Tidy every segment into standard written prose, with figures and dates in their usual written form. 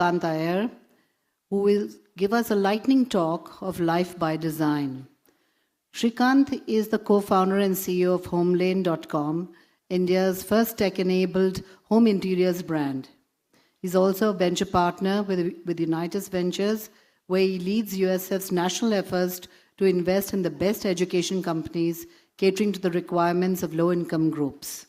Srikanth Iyer, who will give us a lightning talk of life by design. Srikanth is the co-founder and CEO of homelane.com, India's first tech-enabled home interiors brand. He's also a venture partner with Unitas Ventures, where he leads USF's national efforts to invest in the best education companies catering to the requirements of low-income groups.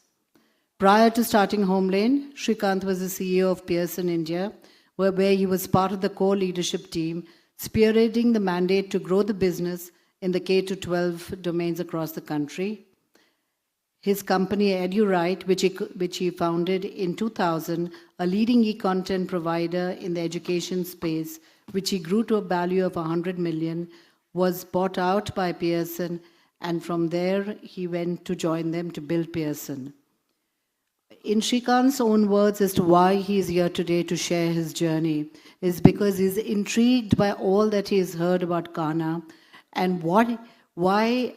Prior to starting Homelane, Srikanth was the CEO of Pearson India, where he was part of the core leadership team, spearheading the mandate to grow the business in the K-12 domains across the country. His company, EduRight, which he founded in 2000, a leading e-content provider in the education space, which he grew to a value of 100 million, was bought out by Pearson, and from there he went to join them to build Pearson. In Srikanth's own words as to why he is here today to share his journey is because he's intrigued by all that he has heard about Ghana and why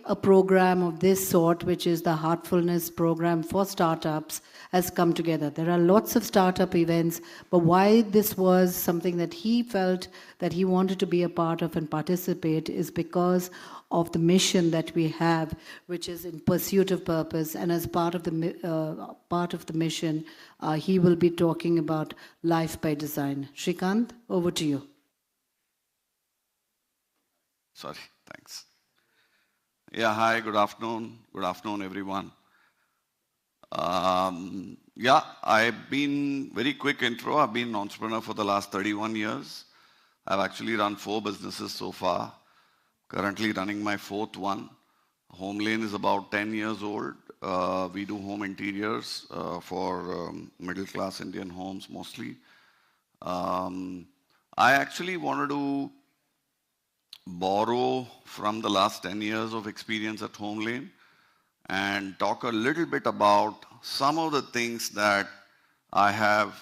a program of this sort, which is the Heartfulness program for startups, has come together. There are lots of startup events, but why this was something that he felt that he wanted to be a part of and participate is because of the mission that we have, which is in pursuit of purpose. And as part of the mission, he will be talking about life by design. Srikanth, over to you. Sorry, thanks. Yeah, hi, good afternoon. Good afternoon, everyone. I've been, very quick intro, I've been an entrepreneur for the last 31 years. I've actually run 4 businesses so far. Currently running my 4th one. Homelane is about 10 years old. We do home interiors for middle-class Indian homes mostly. I actually wanted to borrow from the last 10 years of experience at Homelane and talk a little bit about some of the things that I have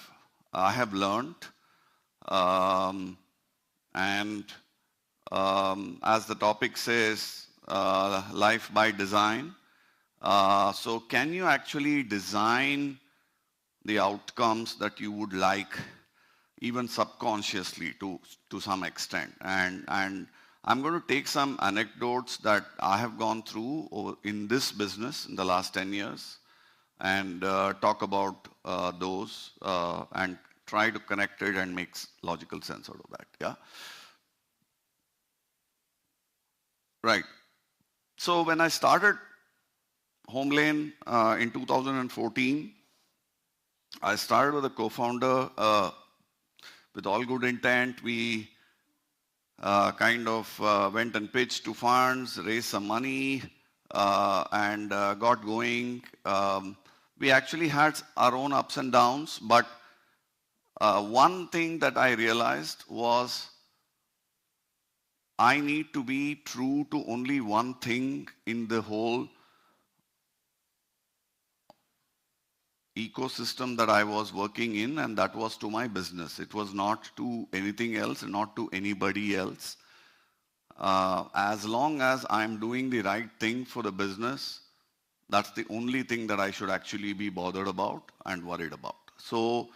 learned, as the topic says, life by design. So can you actually design the outcomes that you would like, even subconsciously to some extent? And I'm going to take some anecdotes that I have gone through in this business in the last 10 years and talk about those and try to connect it and make logical sense out of that. Yeah. Right. So when I started Homelane in 2014, I started with a co-founder with all good intent. We kind of went and pitched to funds, raised some money, and got going. We actually had our own ups and downs, but one thing that I realized was I need to be true to only one thing in the whole ecosystem that I was working in, and that was to my business. It was not to anything else, not to anybody else. As long as I'm doing the right thing for the business, that's the only thing that I should actually be bothered about and worried about. So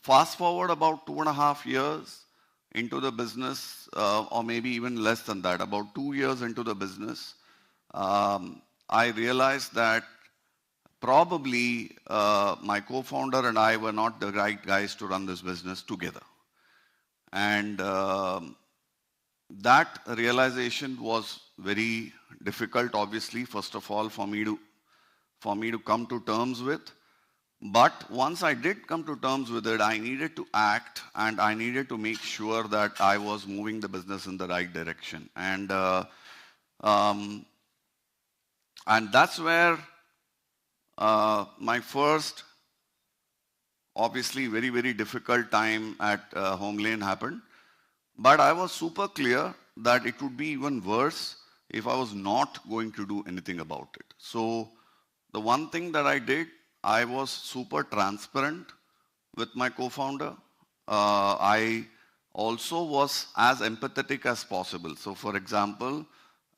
fast forward about 2.5 years into the business, or maybe even less than that, about 2 years into the business, I realized that probably my co-founder and I were not the right guys to run this business together. And that realization was very difficult, obviously, first of all, for me to come to terms with. But once I did come to terms with it, I needed to act and I needed to make sure that I was moving the business in the right direction. And that's where my first, obviously very, very difficult time at Homelane happened. But I was super clear that it would be even worse if I was not going to do anything about it. So the one thing that I did, I was super transparent with my co-founder. I also was as empathetic as possible. So for example,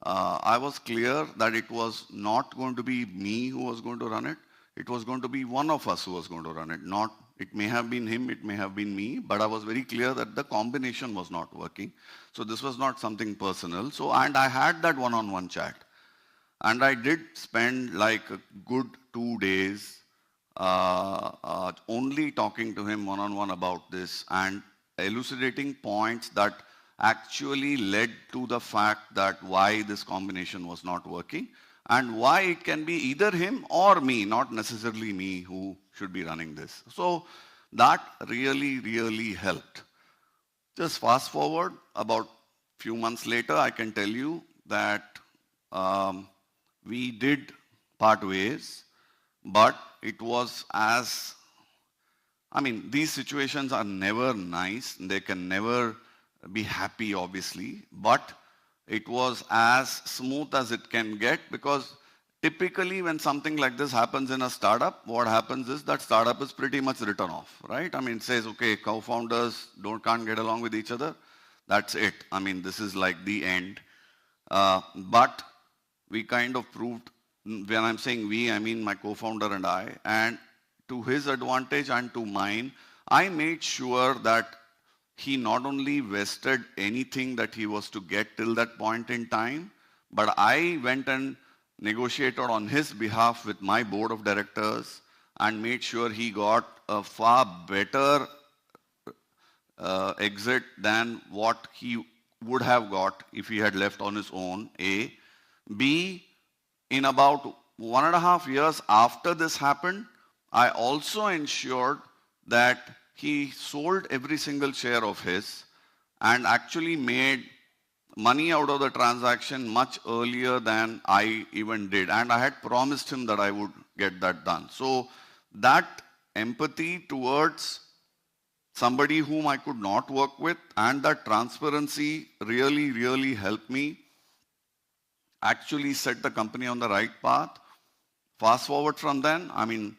I was clear that it was not going to be me who was going to run it. It was going to be one of us who was going to run it, not It may have been him, it may have been me, but I was very clear that the combination was not working. So this was not something personal. So, and I had that one-on-one chat. And I did spend like a good 2 days only talking to him one-on-one about this and elucidating points that actually led to the fact that why this combination was not working and why it can be either him or me, not necessarily me who should be running this. So that really, really helped. Just fast forward about few months later, I can tell you that we did part ways, but it was as, I mean, these situations are never nice. They can never be happy, obviously, but it was as smooth as it can get because typically when something like this happens in a startup, what happens is that startup is pretty much written off, right? I mean, it says, okay, co-founders can't get along with each other. That's it. I mean, this is like the end. But we kind of proved, when I'm saying we, I mean my co-founder and I, and to his advantage and to mine, I made sure that he not only vested anything that he was to get till that point in time, but I went and negotiated on his behalf with my board of directors and made sure he got a far better exit than what he would have got if he had left on his own, A. B, in about 1.5 years after this happened, I also ensured that he sold every single share of his and actually made money out of the transaction much earlier than I even did. And I had promised him that I would get that done. So that empathy towards somebody whom I could not work with and that transparency really, really helped me actually set the company on the right path. Fast forward from then, I mean,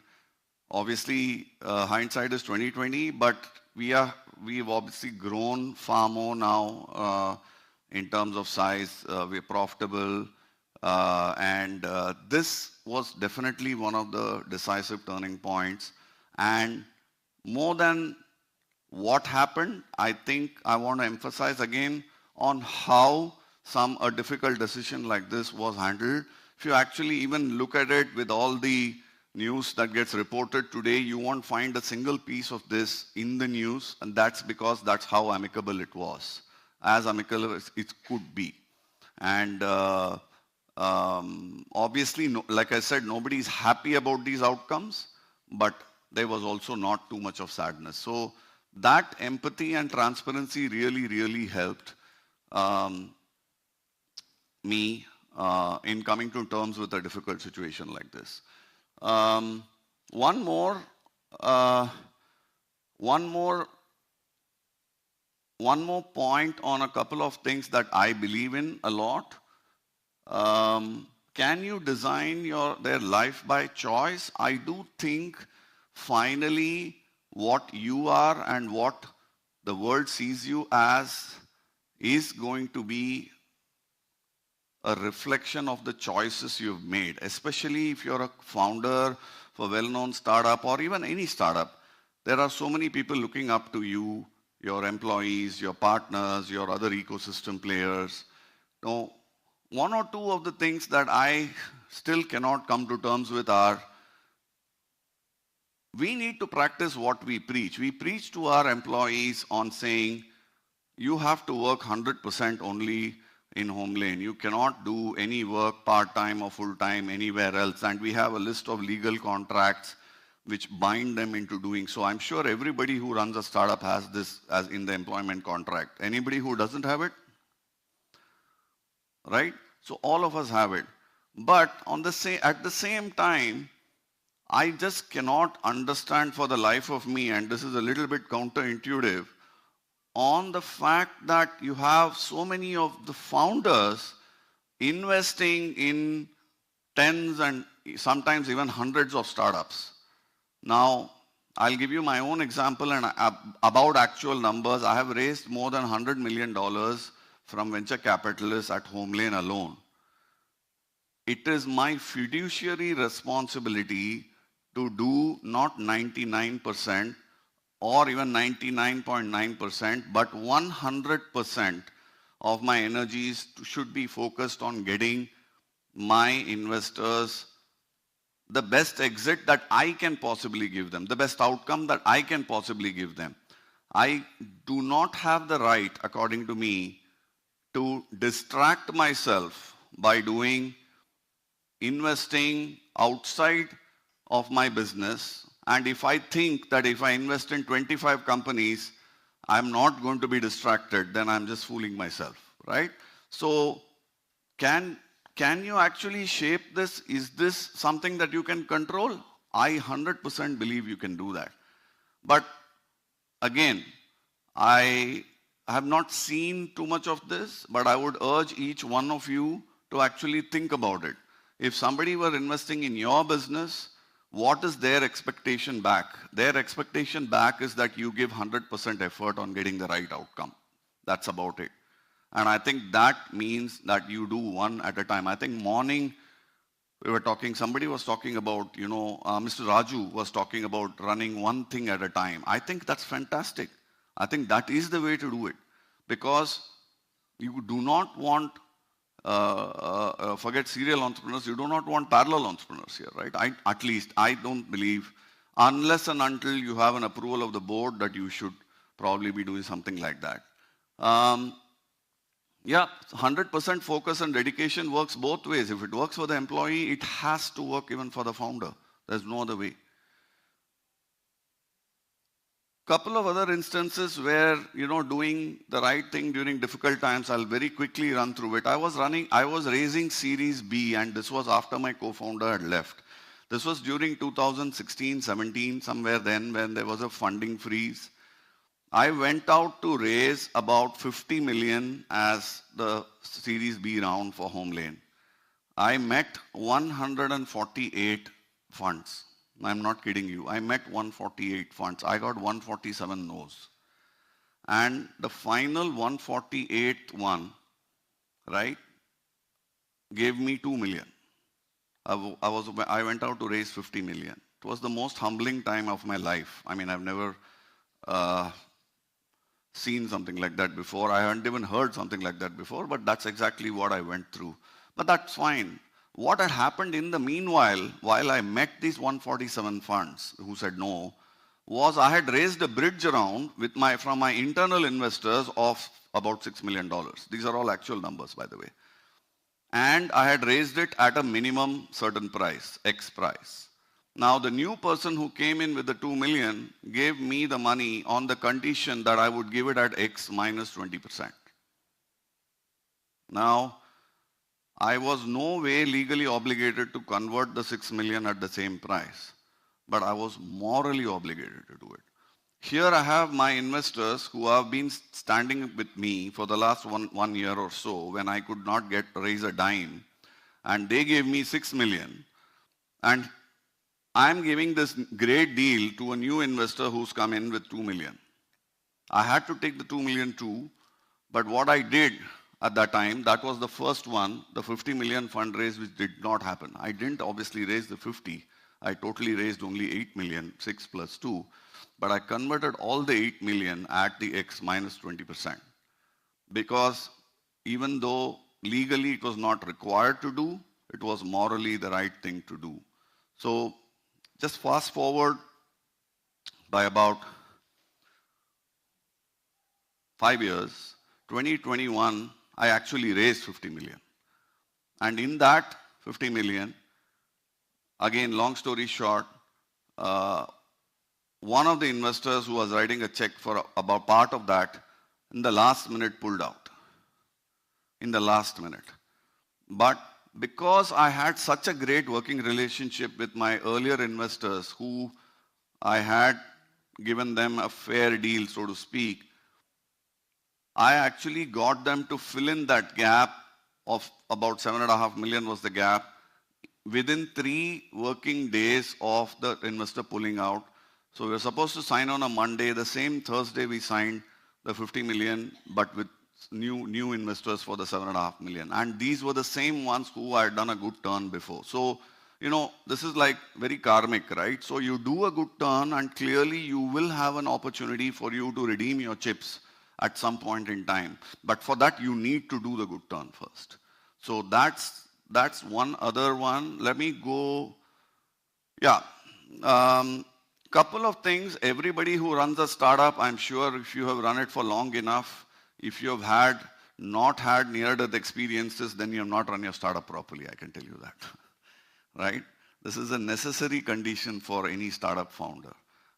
obviously hindsight is 2020, but we've obviously grown far more now in terms of size. We're profitable, and this was definitely one of the decisive turning points. And more than what happened, I think I want to emphasize again on how a difficult decision like this was handled. If you actually even look at it with all the news that gets reported today, you won't find a single piece of this in the news, and that's because that's how amicable it was, as amicable as it could be. And obviously, like I said, nobody's happy about these outcomes, but there was also not too much of sadness. So that empathy and transparency really, really helped me in coming to terms with a difficult situation like this. One more point on a couple of things that I believe in a lot. Can you design their life by choice? I do think finally what you are and what the world sees you as is going to be a reflection of the choices you've made, especially if you're a founder for a well-known startup or even any startup. There are so many people looking up to you, your employees, your partners, your other ecosystem players. Now, one or two of the things that I still cannot come to terms with are, we need to practice what we preach. We preach to our employees on saying, you have to work 100% only in home lane. You cannot do any work part-time or full-time anywhere else. And we have a list of legal contracts which bind them into doing so. I'm sure everybody who runs a startup has this as in the employment contract. Anybody who doesn't have it? Right? So all of us have it. But at the same time, I just cannot understand for the life of me, and this is a little bit counterintuitive, on the fact that you have so many of the founders investing in tens and sometimes even hundreds of startups. Now, I'll give you my own example and about actual numbers. I have raised more than $100 million from venture capitalists at home lane alone. It is my fiduciary responsibility to do not 99%, or even 99.9%, but 100% of my energies should be focused on getting my investors the best exit that I can possibly give them, the best outcome that I can possibly give them. I do not have the right, according to me, to distract myself by doing investing outside of my business. And if I think that if I invest in 25 companies, I'm not going to be distracted, then I'm just fooling myself, right? So can you actually shape this? Is this something that you can control? I 100% believe you can do that. But again, I have not seen too much of this, but I would urge each one of you to actually think about it. If somebody were investing in your business, what is their expectation back? Their expectation back is that you give 100% effort on getting the right outcome. That's about it. And I think that means that you do one at a time. I think morning, we were talking, somebody was talking about, Mr. Raju was talking about running one thing at a time. I think that's fantastic. I think that is the way to do it. Because you do not want, forget serial entrepreneurs, you do not want parallel entrepreneurs here, right? At least I don't believe, unless and until you have an approval of the board, that you should probably be doing something like that. Yeah, 100% focus and dedication works both ways. If it works for the employee, it has to work even for the founder. There's no other way. Couple of other instances where, doing the right thing during difficult times, I'll very quickly run through it. I was raising Series B, and this was after my co-founder had left. This was during 2016, 17, somewhere then, when there was a funding freeze. I went out to raise about 50 million as the Series B round for Homelane. I met 148 funds. I'm not kidding you. I met 148 funds. I got 147 no's. And the final 148th one, right, gave me 2 million. I went out to raise 50 million. It was the most humbling time of my life. I mean, I've never seen something like that before. I hadn't even heard something like that before, but that's exactly what I went through. But that's fine. What had happened in the meanwhile, while I met these 147 funds who said no, was I had raised a bridge round from my internal investors of about $6 million. These are all actual numbers, by the way. And I had raised it at a minimum certain price, X price. Now, the new person who came in with the 2 million gave me the money on the condition that I would give it at X minus 20%. Now, I was no way legally obligated to convert the 6 million at the same price, but I was morally obligated to do it. Here I have my investors who have been standing with me for the last one year or so when I could not raise a dime, and they gave me 6 million. And I'm giving this great deal to a new investor who's come in with 2 million. I had to take the 2 million too, but what I did at that time, that was the first one, the 50 million fundraise, which did not happen. I didn't obviously raise the 50. I totally raised only 8 million, 6 plus 2, but I converted all the 8 million at the X minus 20%. Because even though legally it was not required to do, it was morally the right thing to do. So just fast forward by about 5 years, 2021, I actually raised 50 million. And in that 50 million, again, long story short, one of the investors who was writing a check for about part of that, in the last minute pulled out. In the last minute. But because I had such a great working relationship with my earlier investors who I had given them a fair deal, so to speak, I actually got them to fill in that gap of about 7.5 million was the gap within 3 working days of the investor pulling out. So we were supposed to sign on a Monday. The same Thursday we signed the 50 million, but with new investors for the 7.5 million. And these were the same ones who I had done a good turn before. So this is like very karmic, right? So you do a good turn and clearly you will have an opportunity for you to redeem your chips at some point in time. But for that, you need to do the good turn first. So that's one other one. Let me go. Yeah. Couple of things. Everybody who runs a startup, I'm sure if you have run it for long enough, if you have not had near-death experiences, then you have not run your startup properly, I can tell you that. Right? This is a necessary condition for any startup founder.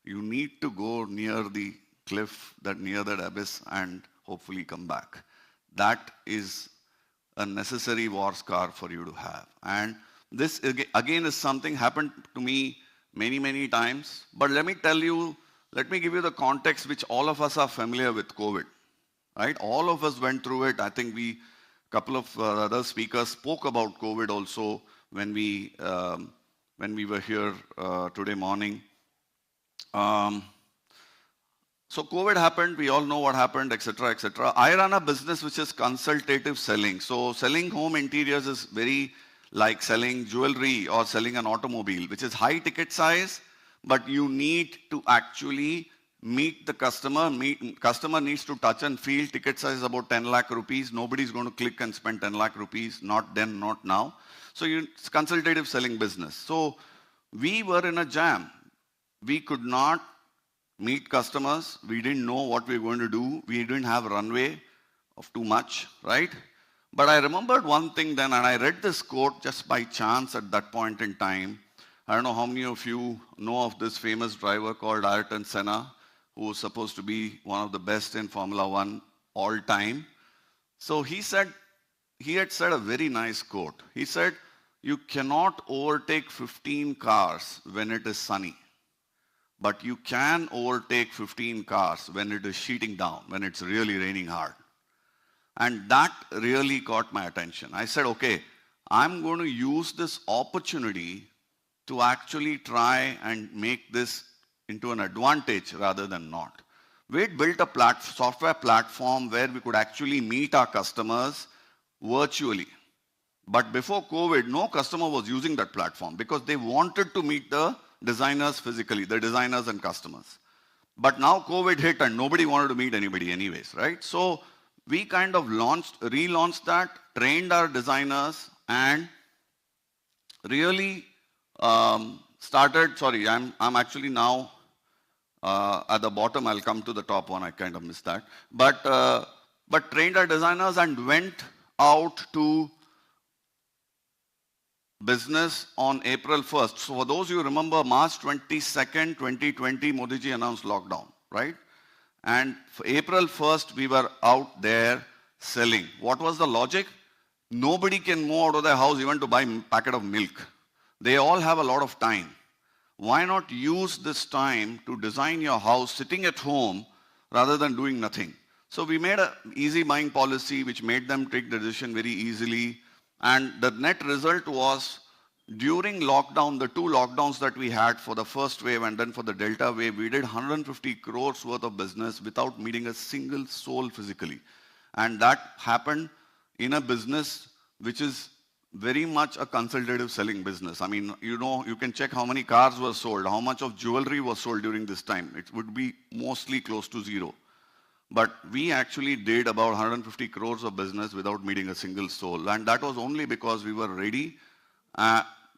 You need to go near the cliff, near that abyss, and hopefully come back. That is a necessary war scar for you to have. And this, again, is something happened to me many, many times. But let me give you the context which all of us are familiar with COVID. Right? All of us went through it. I think a couple of other speakers spoke about COVID also when we were here today morning. So COVID happened, we all know what happened, etc., etc. I run a business which is consultative selling. So selling home interiors is very like selling jewelry or selling an automobile, which is high ticket size, but you need to actually meet the customer. Customer needs to touch and feel. Ticket size is about 10 lakh rupees. Nobody's going to click and spend 10 lakh rupees. Not then, not now. So it's consultative selling business. So we were in a jam. We could not meet customers. We didn't know what we were going to do. We didn't have runway of too much, right? But I remembered one thing then, and I read this quote just by chance at that point in time. I don't know how many of you know of this famous driver called Ayrton Senna, who was supposed to be one of the best in Formula One all time. So he had said a very nice quote. He said, "You cannot overtake 15 cars when it is sunny, but you can overtake 15 cars when it is sheeting down, when it's really raining hard." And that really caught my attention. I said, okay, I'm going to use this opportunity to actually try and make this into an advantage rather than not. We had built a software platform where we could actually meet our customers virtually. But before COVID, no customer was using that platform because they wanted to meet the designers physically, the designers and customers. But now COVID hit and nobody wanted to meet anybody anyways, right? So we kind of relaunched that, trained our designers, and really started, sorry, I'm actually now at the bottom. I'll come to the top one. I kind of missed that. But trained our designers and went out to business on April 1st. So for those who remember, March 22nd, 2020, Modi ji announced lockdown, right? And for April 1st, we were out there selling. What was the logic? Nobody can move out of their house even to buy a packet of milk. They all have a lot of time. Why not use this time to design your house sitting at home rather than doing nothing? So we made an easy buying policy which made them take the decision very easily. And the net result was, during lockdown, the two lockdowns that we had for the first wave and then for the Delta wave, we did 150 crores worth of business without meeting a single soul physically. And that happened in a business which is very much a consultative selling business. I mean, you can check how many cars were sold, how much of jewelry was sold during this time. It would be mostly close to zero. But we actually did about 150 crores of business without meeting a single soul. And that was only because we were ready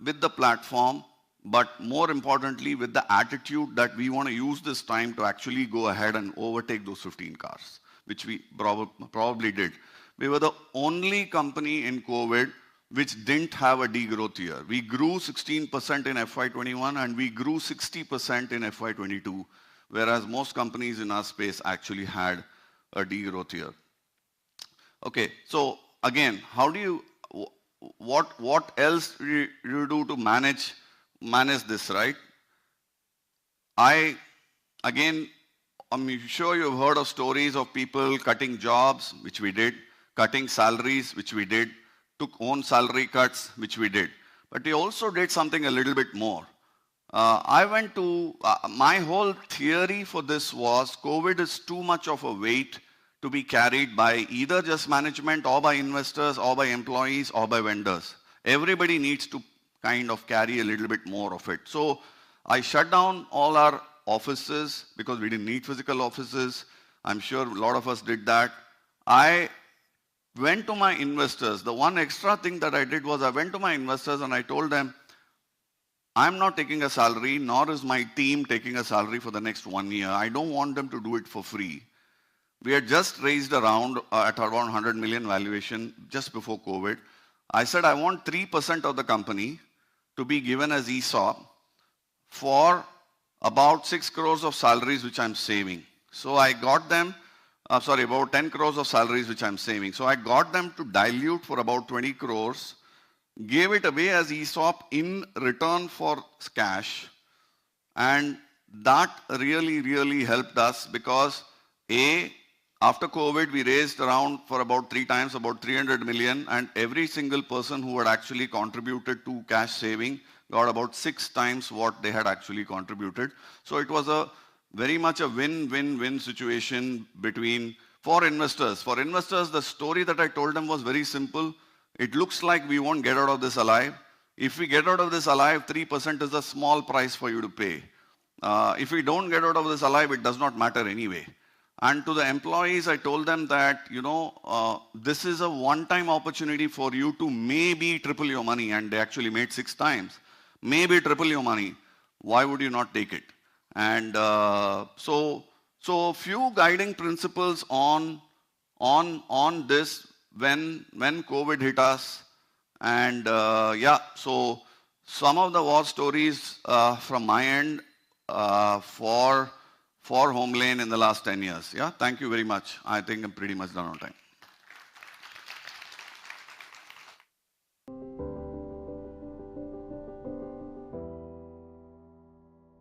with the platform, but more importantly, with the attitude that we want to use this time to actually go ahead and overtake those 15 cars, which we probably did. We were the only company in COVID which didn't have a degrowth year. We grew 16% in FY21 and we grew 60% in FY22, whereas most companies in our space actually had a degrowth year. Okay, so again, what else do you do to manage this, right? I'm sure you've heard of stories of people cutting jobs, which we did, cutting salaries, which we did, took own salary cuts, which we did. But we also did something a little bit more. My whole theory for this was COVID is too much of a weight to be carried by either just management or by investors or by employees or by vendors. Everybody needs to kind of carry a little bit more of it. So I shut down all our offices because we didn't need physical offices. I'm sure a lot of us did that. I went to my investors. The one extra thing that I did was I went to my investors and I told them, I'm not taking a salary, nor is my team taking a salary for the next 1 year. I don't want them to do it for free. We had just raised around at around 100 million valuation just before COVID. I said I want 3% of the company to be given as ESOP for about 6 crores of salaries which I'm saving. So I got them, about 10 crores of salaries which I'm saving. So I got them to dilute for about 20 crores, gave it away as ESOP in return for cash. And that really, really helped us because after COVID, we raised around for about 3 times, about 300 million, and every single person who had actually contributed to cash saving got about 6 times what they had actually contributed. So it was a very much a win-win-win situation for investors. For investors, the story that I told them was very simple. It looks like we won't get out of this alive. If we get out of this alive, 3% is a small price for you to pay. If we don't get out of this alive, it does not matter anyway. And to the employees, I told them that, this is a one-time opportunity for you to maybe triple your money, and they actually made 6 times. Maybe triple your money. Why would you not take it? And so few guiding principles on this when COVID hit us. And so some of the war stories from my end for Homelane in the last 10 years. Yeah, thank you very much. I think I'm pretty much done on time.